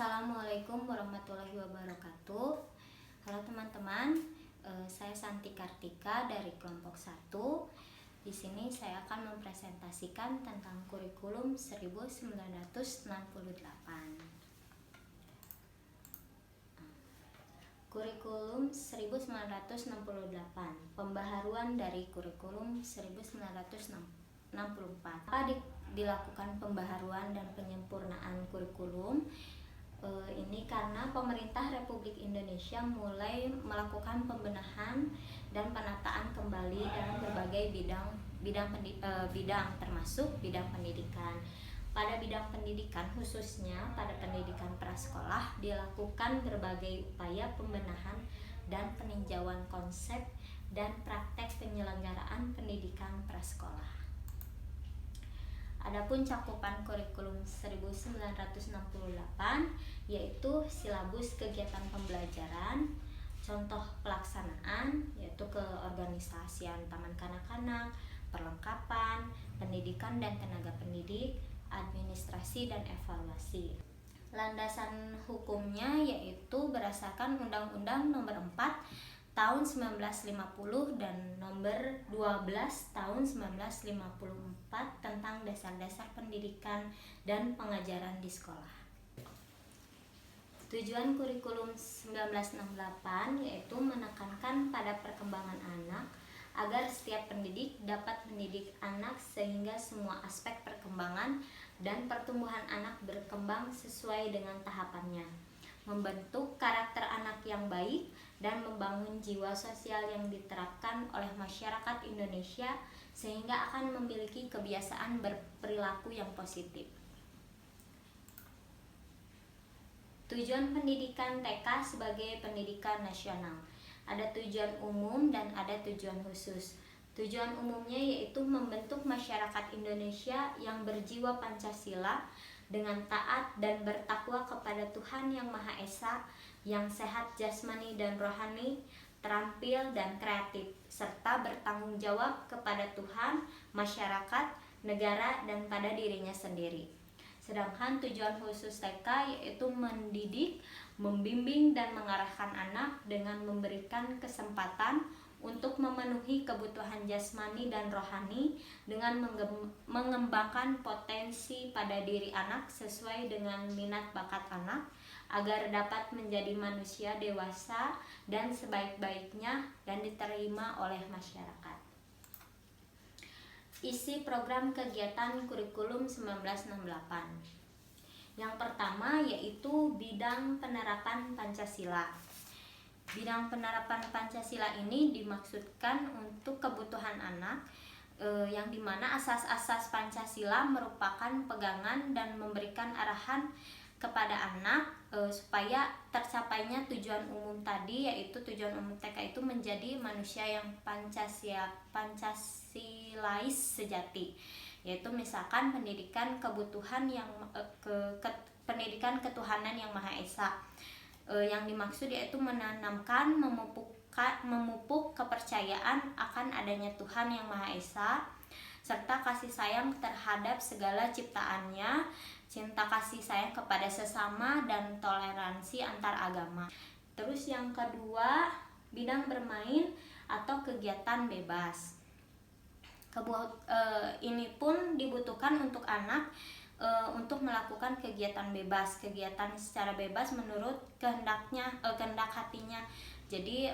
Assalamualaikum warahmatullahi wabarakatuh. Halo teman-teman, saya Santi Kartika dari kelompok 1. Di sini saya akan mempresentasikan tentang kurikulum 1968. Kurikulum 1968, pembaharuan dari kurikulum 1964. Apa dilakukan pembaharuan dan penyempurnaan kurikulum? Ini karena pemerintah Republik Indonesia mulai melakukan pembenahan dan penataan kembali dalam berbagai bidang termasuk bidang pendidikan. Pada bidang pendidikan, khususnya pada pendidikan prasekolah, dilakukan berbagai upaya pembenahan dan peninjauan konsep dan praktek penyelenggaraan pendidikan prasekolah. Adapun cakupan kurikulum 1968 yaitu silabus kegiatan pembelajaran, contoh pelaksanaan yaitu keorganisasian taman kanak-kanak, perlengkapan, pendidikan dan tenaga pendidik, administrasi dan evaluasi. Landasan hukumnya yaitu berdasarkan Undang-Undang Nomor 4 Tahun 1950 dan Nomor 12 Tahun 1954 tentang dasar-dasar pendidikan dan pengajaran di sekolah. Tujuan kurikulum 1968 yaitu menekankan pada perkembangan anak agar setiap pendidik dapat mendidik anak sehingga semua aspek perkembangan dan pertumbuhan anak berkembang sesuai dengan tahapannya, membentuk karakter anak yang baik dan membangun jiwa sosial yang diterapkan oleh masyarakat Indonesia sehingga akan memiliki kebiasaan berperilaku yang positif. Tujuan pendidikan TK sebagai pendidikan nasional. Ada tujuan umum dan ada tujuan khusus. Tujuan umumnya yaitu membentuk masyarakat Indonesia yang berjiwa Pancasila dengan taat dan bertakwa kepada Tuhan Yang Maha Esa, yang sehat jasmani dan rohani, terampil dan kreatif, serta bertanggung jawab kepada Tuhan, masyarakat, negara, dan pada dirinya sendiri. Sedangkan tujuan khusus TK yaitu mendidik, membimbing dan mengarahkan anak dengan memberikan kesempatan untuk memenuhi kebutuhan jasmani dan rohani dengan mengembangkan potensi pada diri anak sesuai dengan minat bakat anak agar dapat menjadi manusia dewasa dan sebaik-baiknya dan diterima oleh masyarakat. Isi program kegiatan kurikulum 1968. Yang pertama yaitu bidang penerapan Pancasila. Bidang penerapan Pancasila ini dimaksudkan untuk kebutuhan anak yang dimana asas-asas Pancasila merupakan pegangan dan memberikan arahan kepada anak supaya tercapainya tujuan umum tadi, yaitu tujuan umum TK itu menjadi manusia yang Pancasilais sejati, yaitu misalkan pendidikan kebutuhan yang pendidikan ketuhanan yang Maha Esa. Yang dimaksud yaitu menanamkan, memupuk kepercayaan akan adanya Tuhan Yang Maha Esa, serta kasih sayang terhadap segala ciptaannya, cinta kasih sayang kepada sesama, dan toleransi antar agama. Terus yang kedua, bidang bermain atau kegiatan bebas. Ini pun dibutuhkan untuk anak untuk melakukan kegiatan bebas, kegiatan secara bebas menurut kehendak hatinya. Jadi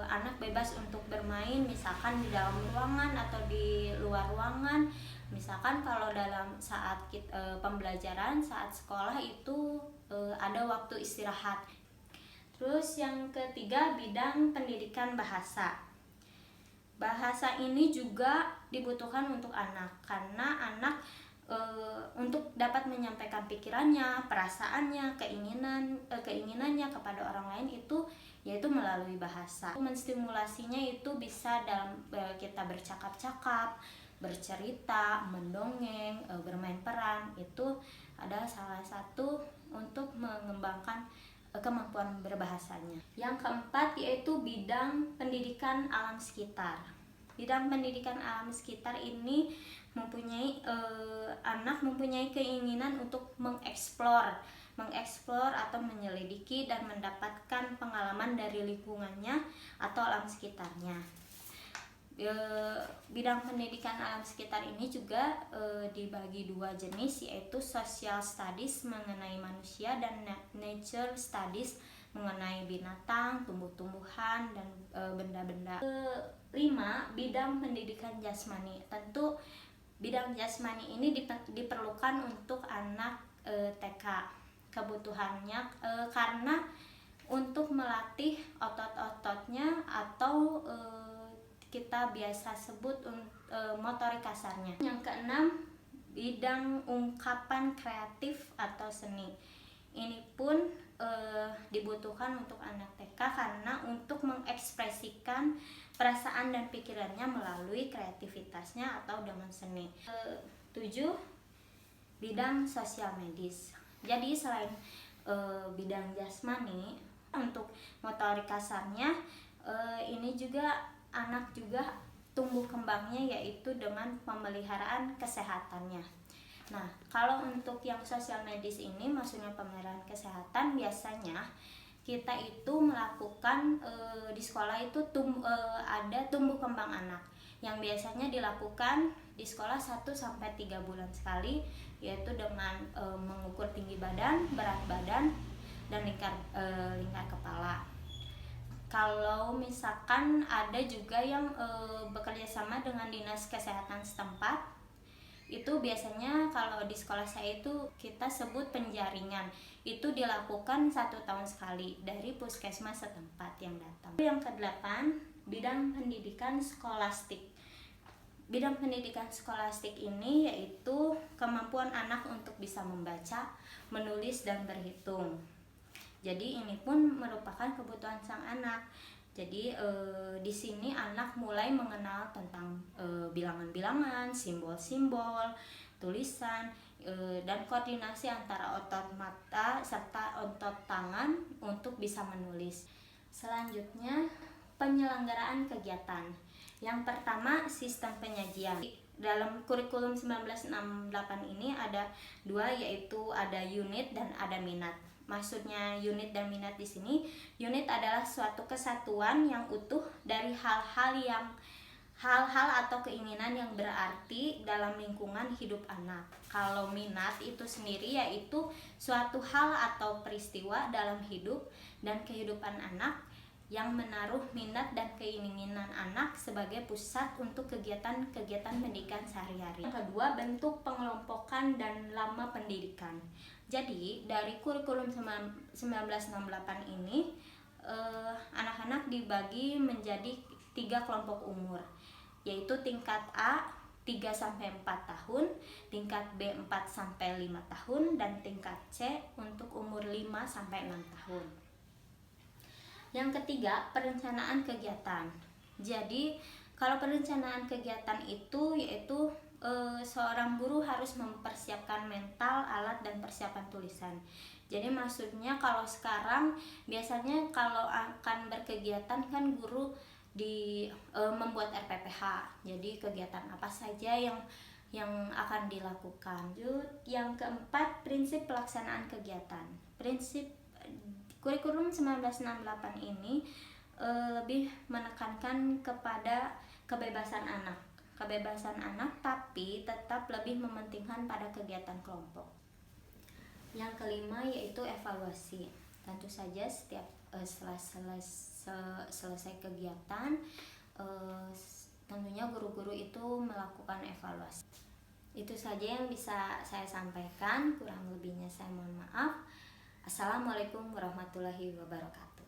anak bebas untuk bermain misalkan di dalam ruangan atau di luar ruangan. Misalkan kalau dalam saat pembelajaran, saat sekolah itu ada waktu istirahat. Terus yang ketiga, bidang pendidikan bahasa. Bahasa ini juga dibutuhkan untuk anak karena anak untuk dapat menyampaikan pikirannya, perasaannya, keinginannya kepada orang lain itu yaitu melalui bahasa. Menstimulasinya itu bisa dalam kita bercakap-cakap, bercerita, mendongeng, bermain peran. Itu adalah salah satu untuk mengembangkan kemampuan berbahasanya. Yang keempat yaitu bidang pendidikan alam sekitar. Bidang pendidikan alam sekitar ini anak mempunyai keinginan untuk mengeksplor mengeksplor atau menyelidiki dan mendapatkan pengalaman dari lingkungannya atau alam sekitarnya. Bidang pendidikan alam sekitar ini juga dibagi dua jenis, yaitu social studies mengenai manusia dan nature studies mengenai binatang, tumbuh-tumbuhan, dan benda-benda. Kelima, bidang pendidikan jasmani. Tentu bidang jasmani ini diperlukan untuk anak TK. Kebutuhannya karena untuk melatih otot-ototnya atau kita biasa sebut motorik kasarnya. Yang keenam, bidang ungkapan kreatif atau seni. Ini pun dibutuhkan untuk anak TK karena untuk mengekspresikan perasaan dan pikirannya melalui kreativitasnya atau dengan seni. 7. Bidang sosial medis. Jadi selain bidang jasmani, untuk motorik kasarnya ini juga anak juga tumbuh kembangnya yaitu dengan pemeliharaan kesehatannya. Nah, kalau untuk yang sosial medis ini maksudnya pemeliharaan kesehatan, biasanya kita itu melakukan di sekolah itu ada tumbuh kembang anak yang biasanya dilakukan di sekolah 1-3 bulan sekali, yaitu dengan mengukur tinggi badan, berat badan, dan lingkar kepala. Kalau misalkan ada juga yang bekerja sama dengan dinas kesehatan setempat, itu biasanya kalau di sekolah saya itu kita sebut penjaringan. Itu dilakukan 1 tahun sekali dari puskesmas setempat yang datang. Yang ke-8, bidang pendidikan skolastik. Bidang pendidikan skolastik ini yaitu kemampuan anak untuk bisa membaca, menulis, dan berhitung. Jadi ini pun merupakan kebutuhan sang anak. Jadi di sini anak mulai mengenal tentang bilangan-bilangan, simbol-simbol, tulisan, dan koordinasi antara otot mata serta otot tangan untuk bisa menulis. Selanjutnya, penyelenggaraan kegiatan. Yang pertama, sistem penyajian. Dalam kurikulum 1968 ini ada 2, yaitu ada unit dan ada minat. Maksudnya unit dan minat di sini, unit adalah suatu kesatuan yang utuh dari hal-hal atau keinginan yang berarti dalam lingkungan hidup anak. Kalau minat itu sendiri yaitu suatu hal atau peristiwa dalam hidup dan kehidupan anak yang menaruh minat dan keinginan anak sebagai pusat untuk kegiatan-kegiatan pendidikan sehari-hari. Yang kedua, bentuk pengelompokan dan lama pendidikan. Jadi dari kurikulum 1968 ini anak-anak dibagi menjadi 3 kelompok umur, yaitu tingkat A 3-4 tahun, tingkat B 4-5 tahun, dan tingkat C untuk umur 5-6 tahun. Yang ketiga, perencanaan kegiatan. Jadi kalau perencanaan kegiatan itu yaitu seorang guru harus mempersiapkan mental, alat, dan persiapan tulisan. Jadi maksudnya kalau sekarang biasanya kalau akan berkegiatan kan guru membuat RPPH. Jadi kegiatan apa saja yang akan dilakukan. Yang keempat, prinsip pelaksanaan kegiatan. Prinsip kurikulum 1968 ini lebih menekankan kepada kebebasan anak, tapi tetap lebih mementingkan pada kegiatan kelompok. Yang kelima yaitu evaluasi. Tentu saja setiap setelah selesai kegiatan, tentunya guru-guru itu melakukan evaluasi. Itu saja yang bisa saya sampaikan, kurang lebihnya saya mohon maaf. Assalamualaikum warahmatullahi wabarakatuh.